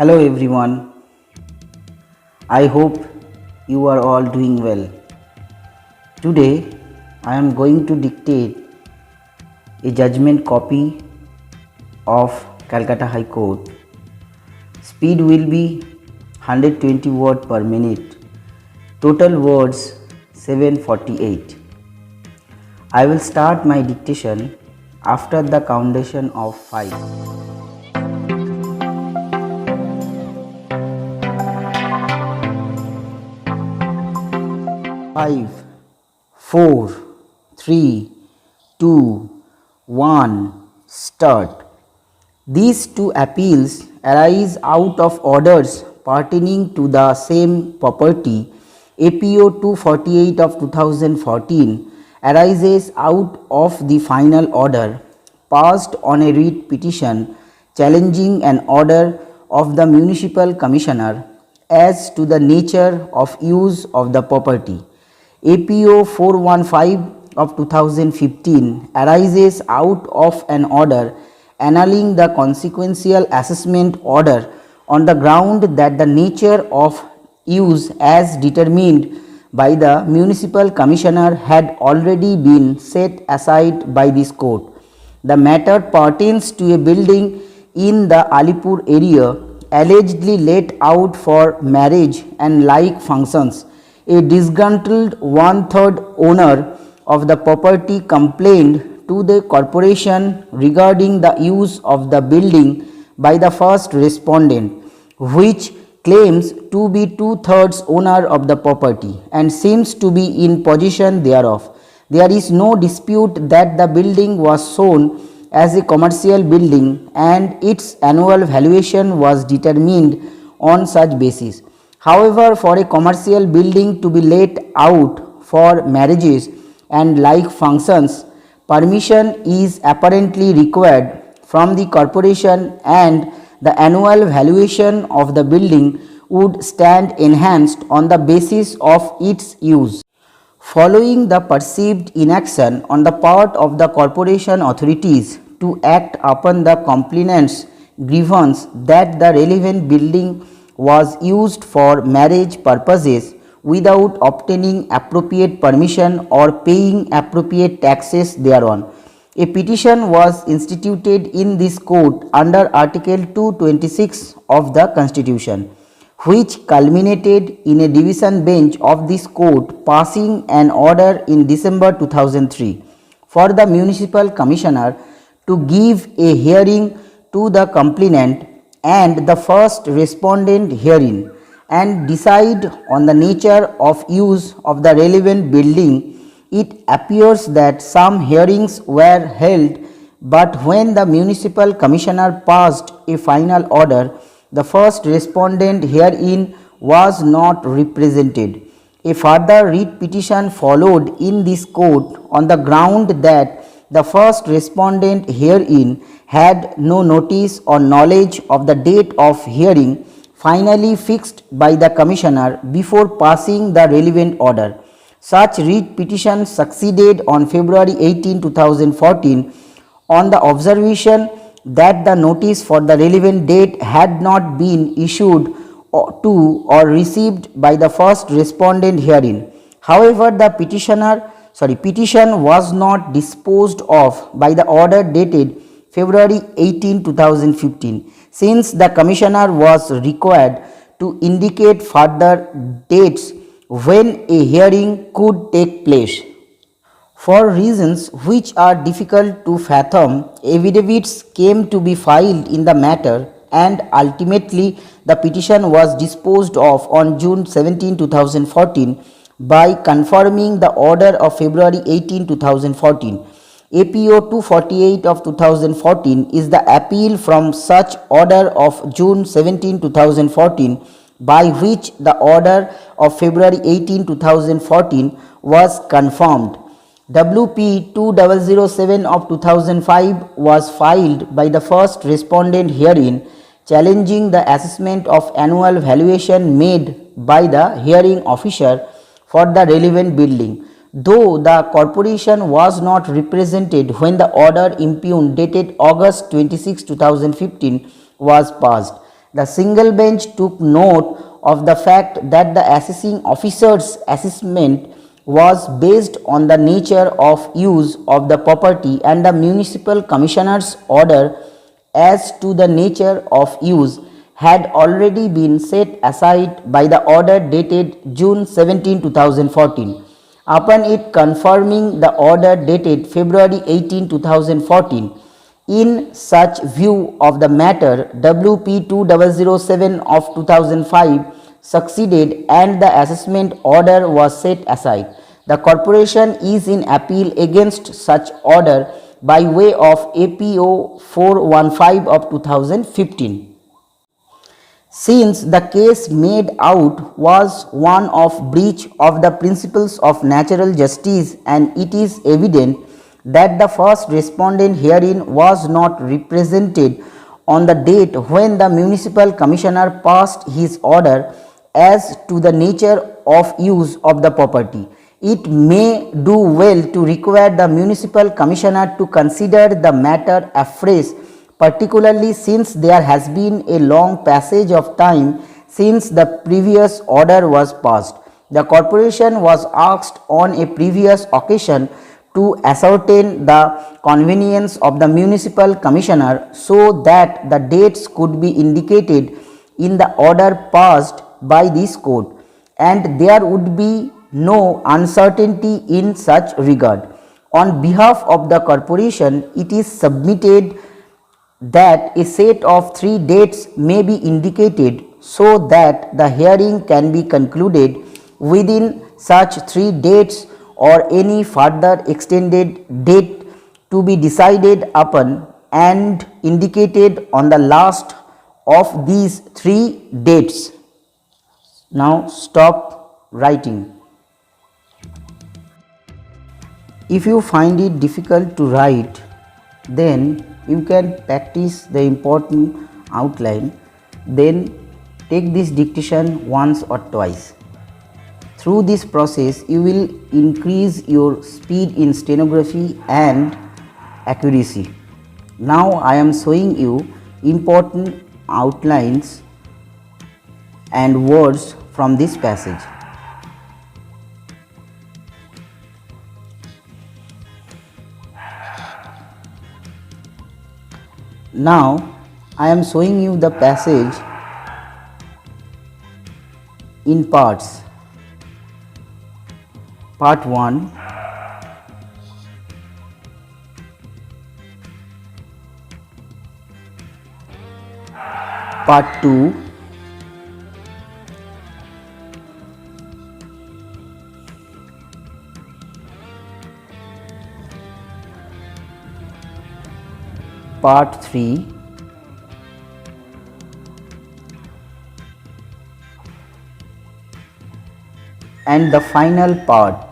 Hello everyone, I hope you are all doing well. Today I am going to dictate a judgment copy of Calcutta High Court. Speed will be 120 words per minute, total words 748. I will start my dictation after the countdown of 5. 5, 4, 3, 2, 1, start. These two appeals arise out of orders pertaining to the same property. APO 248 of 2014 arises out of the final order passed on a writ petition challenging an order of the Municipal Commissioner as to the nature of use of the property. APO 415 of 2015 arises out of an order annulling the consequential assessment order on the ground that the nature of use as determined by the Municipal Commissioner had already been set aside by this court. The matter pertains to a building in the Alipur area allegedly let out for marriage and like functions. A disgruntled one-third owner of the property complained to the corporation regarding the use of the building by the first respondent, which claims to be two-thirds owner of the property and seems to be in possession thereof. There is no dispute that the building was shown as a commercial building and its annual valuation was determined on such basis. However, for a commercial building to be let out for marriages and like functions, permission is apparently required from the corporation and the annual valuation of the building would stand enhanced on the basis of its use. Following the perceived inaction on the part of the corporation authorities to act upon the complainant's grievance that the relevant building was used for marriage purposes without obtaining appropriate permission or paying appropriate taxes thereon, a petition was instituted in this court under Article 226 of the Constitution, which culminated in a division bench of this court passing an order in December 2003 for the Municipal Commissioner to give a hearing to the complainant and the first respondent herein and decide on the nature of use of the relevant building. It appears that some hearings were held, but when the Municipal Commissioner passed a final order, the first respondent herein was not represented. A further writ petition followed in this court on the ground that the first respondent herein had no notice or knowledge of the date of hearing finally fixed by the Commissioner before passing the relevant order. Such writ petition succeeded on February 18, 2014 on the observation that the notice for the relevant date had not been issued to or received by the first respondent herein. However, the petition was not disposed of by the order dated February 18, 2015, since the Commissioner was required to indicate further dates when a hearing could take place. For reasons which are difficult to fathom, affidavits came to be filed in the matter and ultimately the petition was disposed of on June 17, 2014 by confirming the order of February 18, 2014. APO 248 of 2014 is the appeal from such order of June 17, 2014 by which the order of February 18, 2014 was confirmed. WP 2007 of 2005 was filed by the first respondent herein challenging the assessment of annual valuation made by the hearing officer for the relevant building. Though the corporation was not represented when the order impugned dated August 26, 2015 was passed, The single bench took note of the fact that the assessing officer's assessment was based on the nature of use of the property and the municipal commissioner's order as to the nature of use had already been set aside by the order dated June 17, 2014. Upon it confirming the order dated February 18, 2014, in such view of the matter, WP 2007 of 2005 succeeded and the assessment order was set aside. The corporation is in appeal against such order by way of APO 415 of 2015. Since the case made out was one of breach of the principles of natural justice, and it is evident that the first respondent herein was not represented on the date when the municipal commissioner passed his order as to the nature of use of the property, it may do well to require the municipal commissioner to consider the matter afresh, particularly since there has been a long passage of time since the previous order was passed. The corporation was asked on a previous occasion to ascertain the convenience of the municipal commissioner so that the dates could be indicated in the order passed by this court, and there would be no uncertainty in such regard. On behalf of the corporation, it is submitted that a set of 3 dates may be indicated so that the hearing can be concluded within such 3 dates, or any further extended date to be decided upon and indicated on the last of these 3 dates. Now stop writing. If you find it difficult to write, then you can practice the important outline, then take this dictation once or twice. Through this process, you will increase your speed in stenography and accuracy. Now I am showing you important outlines and words from this passage. Now I am showing you the passage in parts. Part 1, Part 2, Part 3, and the final part.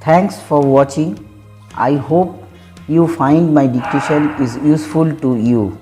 Thanks for watching. I hope you find my dictation is useful to you.